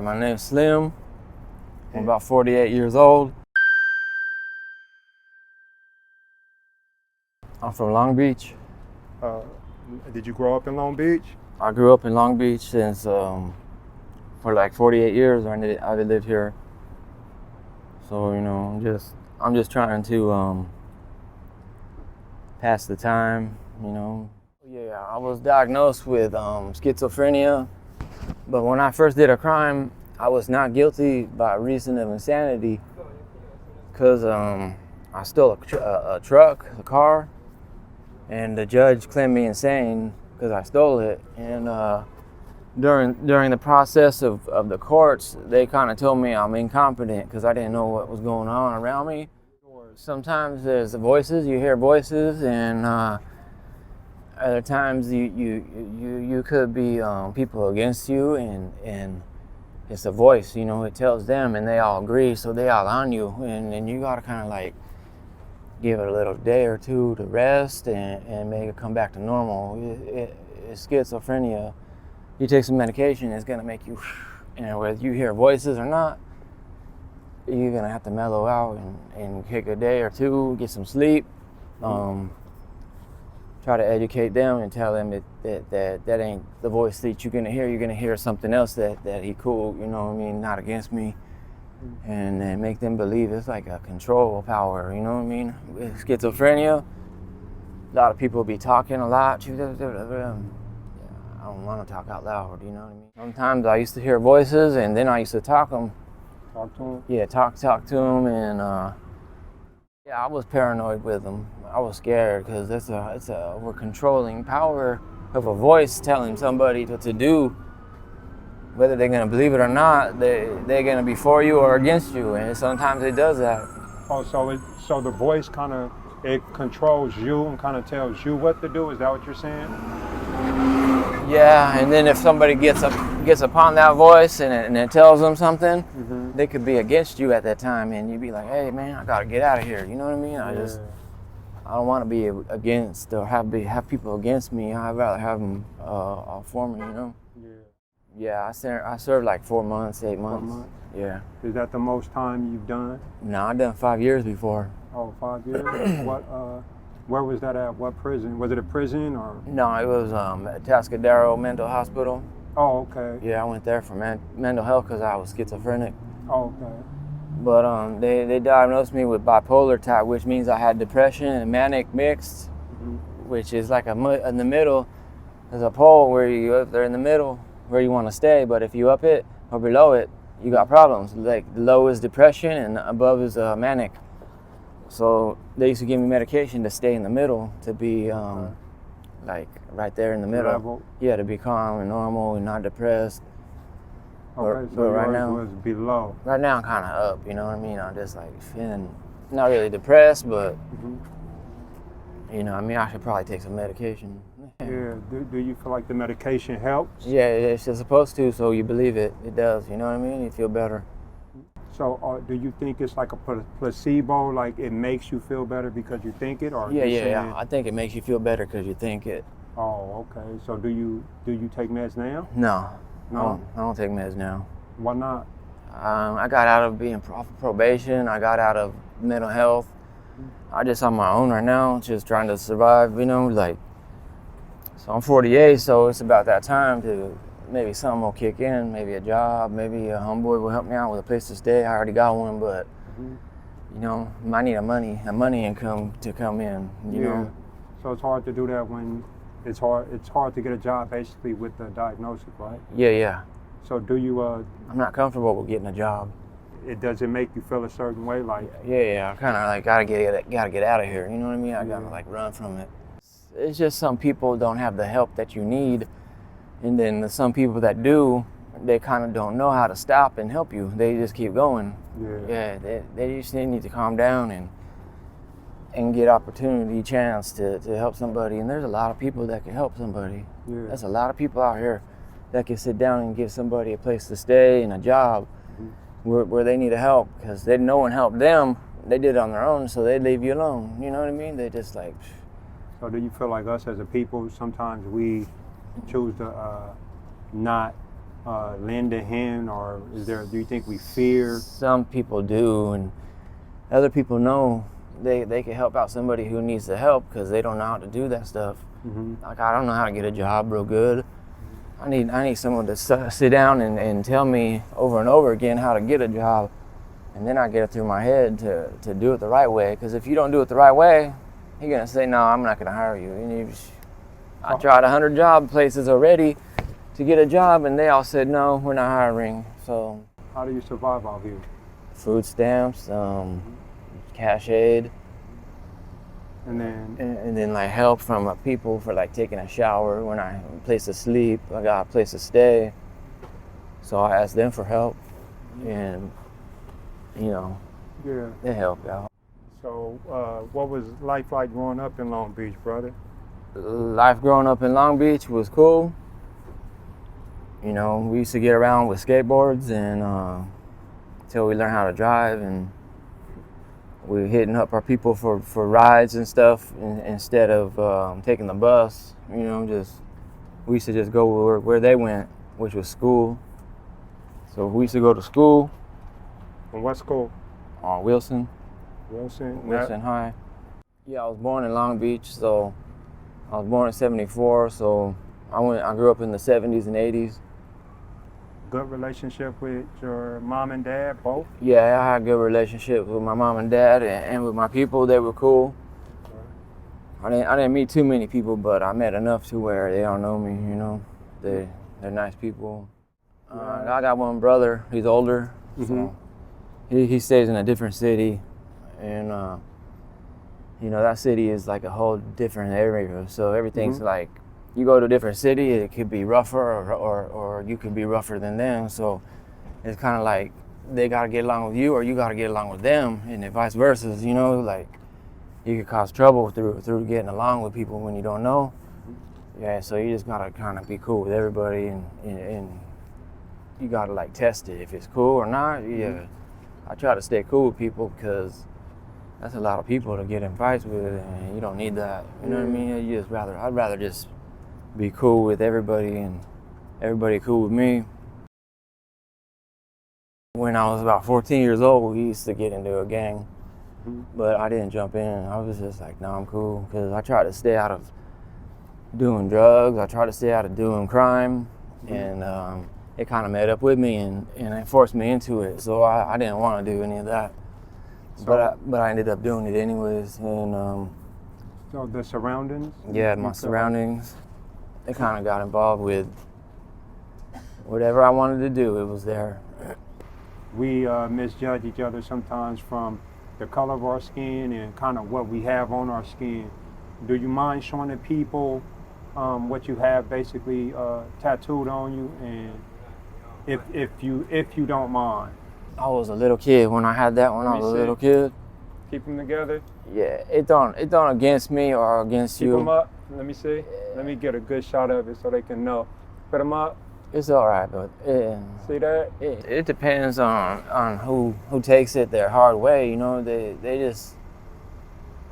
right, my name's Slim. I'm about 48 years old. I'm from Long Beach. Did you grow up in Long Beach? I grew up in Long Beach since for like 48 years. I've lived here. So I'm just trying to pass the time. Yeah, I was diagnosed with schizophrenia, but when I first did a crime, I was not guilty by reason of insanity, because I stole a car, and the judge claimed me insane because I stole it. And during the process of the courts, they kind of told me I'm incompetent because I didn't know what was going on around me. Sometimes there's the voices, you hear voices, and other times you could be people against you, and it's a voice, it tells them, and they all agree, so they all on you, and you gotta kind of like give it a little day or two to rest and make it come back to normal. It's schizophrenia. You take some medication, it's gonna make you, whether you hear voices or not, you're gonna have to mellow out and take a day or two, get some sleep. Try to educate them and tell them that ain't the voice that you're gonna hear. You're gonna hear something else that he cool, not against me. And then make them believe it's like a control power, With schizophrenia, a lot of people be talking a lot. I don't want to talk out loud, Sometimes I used to hear voices, and then I used to talk them. Talk to them? Yeah, talk to them, and I was paranoid with them. I was scared because it's a over controlling power of a voice telling somebody what to do. Whether they're gonna believe it or not, they're gonna be for you or against you, and sometimes it does that. Oh, so the voice it controls you and kind of tells you what to do. Is that what you're saying? Yeah, and then if somebody gets upon that voice and it tells them something, they could be against you at that time, and you'd be like, "Hey, man, I gotta get out of here." You know what I mean? I don't want to be against or have people against me. I'd rather have them all for me, Yeah, I served like 4 months, 8 months. 4 months? Yeah. Is that the most time you've done? No, I've done 5 years before. Oh, 5 years? Where was that at? What prison? Was it a prison or? No, it was Tascadero Mental Hospital. Oh, okay. Yeah, I went there for mental health because I was schizophrenic. Oh, okay. But they diagnosed me with bipolar type, which means I had depression and manic mixed, which is like in the middle. There's a pole where they're in the middle where you want to stay, but if you up it or below it, you got problems. Like the low is depression and above is manic. So they used to give me medication to stay in the middle, to be like right there in the middle. Level. Yeah, to be calm and normal and not depressed. Okay, but so right yours now, was below. Right now I'm kind of up, I'm just like feeling not really depressed, but I should probably take some medication. Yeah, do you feel like the medication helps? Yeah, it's supposed to, so you believe it. It does, You feel better. So do you think it's like a placebo, like it makes you feel better because you think it? Or Yeah. I think it makes you feel better because you think it. Oh, okay. So do you take meds now? No. No? I don't take meds now. Why not? I got out of being off of probation. I got out of mental health. I just on my own right now, just trying to survive, So I'm 48, so it's about that time to maybe something will kick in, maybe a job, maybe a homeboy will help me out with a place to stay. I already got one, but I need a money income to come in. You know. So it's hard to do that when it's hard to get a job basically with the diagnosis, right? Yeah. So do you? I'm not comfortable with getting a job. Does it make you feel a certain way, like? Yeah. I kind of like gotta get out of here. You know what I mean? I gotta like run from it. It's just some people don't have the help that you need, and then some people that do, they kind of don't know how to stop and help you. They just keep going. Yeah. They just need to calm down and get opportunity, chance to help somebody. And there's a lot of people that can help somebody. Yeah. There's a lot of people out here that can sit down and give somebody a place to stay and a job where they need help, because no one helped them. They did it on their own, so they leave you alone. You know what I mean? They just like. So do you feel like us as a people, sometimes we choose to not lend a hand, or do you think we fear? Some people do, and other people know they can help out somebody who needs the help because they don't know how to do that stuff. Like, I don't know how to get a job real good. I need someone to sit down and tell me over and over again how to get a job, and then I get it through my head to do it the right way. Because if you don't do it the right way, you're gonna say, no, I'm not gonna hire you. I tried 100 job places already to get a job, and they all said, no, we're not hiring. So how do you survive out here? Food stamps, cash aid, and then like help from people for like taking a shower, when I have a place to sleep, I got a place to stay. So I asked them for help, and they helped out. So what was life like growing up in Long Beach, brother? Life growing up in Long Beach was cool. We used to get around with skateboards and until we learned how to drive, and we were hitting up our people for rides and stuff instead of taking the bus. We used to just go where they went, which was school. So we used to go to school. And what school? Wilson High. Yeah, I was born in Long Beach, so I was born in '74. So I grew up in the '70s and '80s. Good relationship with your mom and dad, both? Yeah, I had a good relationship with my mom and dad, and with my people. They were cool. I didn't meet too many people, but I met enough to where they all know me. They're nice people. I got one brother. He's older, so he stays in a different city, and that city is like a whole different area. So everything's like, you go to a different city, it could be rougher, or you could be rougher than them. So it's kind of like they got to get along with you, or you got to get along with them, and vice versa. Like you could cause trouble through getting along with people when you don't know. Yeah, so you just got to kind of be cool with everybody, and you got to like test it if it's cool or not. Yeah, I try to stay cool with people because that's a lot of people to get in fights with, and you don't need that. You know what I mean? I'd rather just be cool with everybody, and everybody cool with me. When I was about 14 years old, we used to get into a gang, but I didn't jump in. I was just like, no, I'm cool, because I tried to stay out of doing drugs. I tried to stay out of doing crime, and it kind of met up with me, and it forced me into it. So I didn't want to do any of that, but I ended up doing it anyways. And so the surroundings? Yeah, my surroundings. They kind of got involved with whatever I wanted to do. It was there. We misjudge each other sometimes from the color of our skin and kind of what we have on our skin. Do you mind showing the people what you have basically tattooed on you, and if you don't mind? I was a little kid when I had that. When I was a little kid. Keep them together. Yeah, it don't against me or against you. Keep them up. Let me see. Let me get a good shot of it so they can know. Put them up. It's all right, but see that? It depends on who takes it their hard way. They just.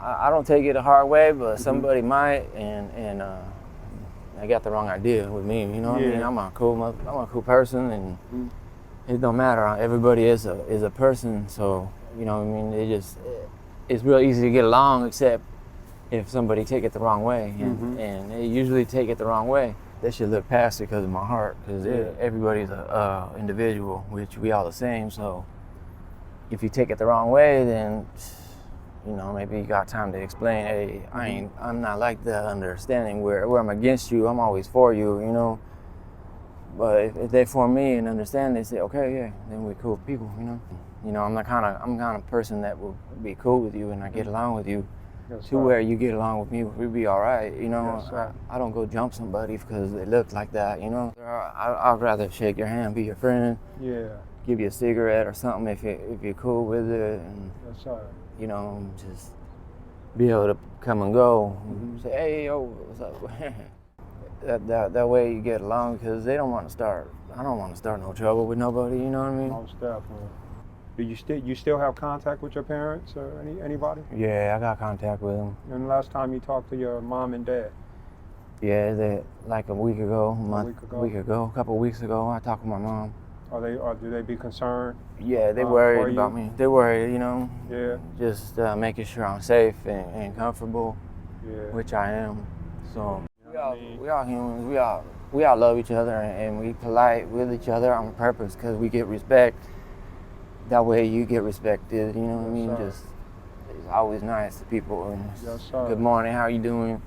I don't take it a hard way, but somebody might, and they got the wrong idea with me. You know what I mean? I'm a cool person, and it don't matter. Everybody is a person, so you know what I mean. It's real easy to get along, except if somebody take it the wrong way, and they usually take it the wrong way. They should look past it because of my heart, because everybody's a individual, which we all the same. So if you take it the wrong way, then maybe you got time to explain. Hey, I'm not like that. Understanding where I'm against you, I'm always for you. But if they for me and understand, they say, okay, yeah, then we're cool people. I'm the kind of person that will be cool with you and I get along with you. Where you get along with me, we'll be all right. I don't go jump somebody because they look like that. I'd rather shake your hand, be your friend. Yeah. Give you a cigarette or something if you're cool with it, and that's right. Just be able to come and go. Say, hey, yo, what's up? that way you get along, because I don't want to start no trouble with nobody. You know what I mean? Most definitely. Do you still have contact with your parents or anybody? Yeah, I got contact with them. And the last time you talked to your mom and dad? Yeah, that like a week ago, a couple of weeks ago, I talked with my mom. Or do they be concerned? Yeah, they for worried you? about me. They worried, you know. Yeah. Just making sure I'm safe and comfortable, Yeah. which I am. So You know what I mean? we all humans. We all love each other and we polite with each other on purpose because we get respect. That way you get respected. You know what I mean? Yes, sir. Just it's always nice to people. And Yes, sir. good morning. How you doing?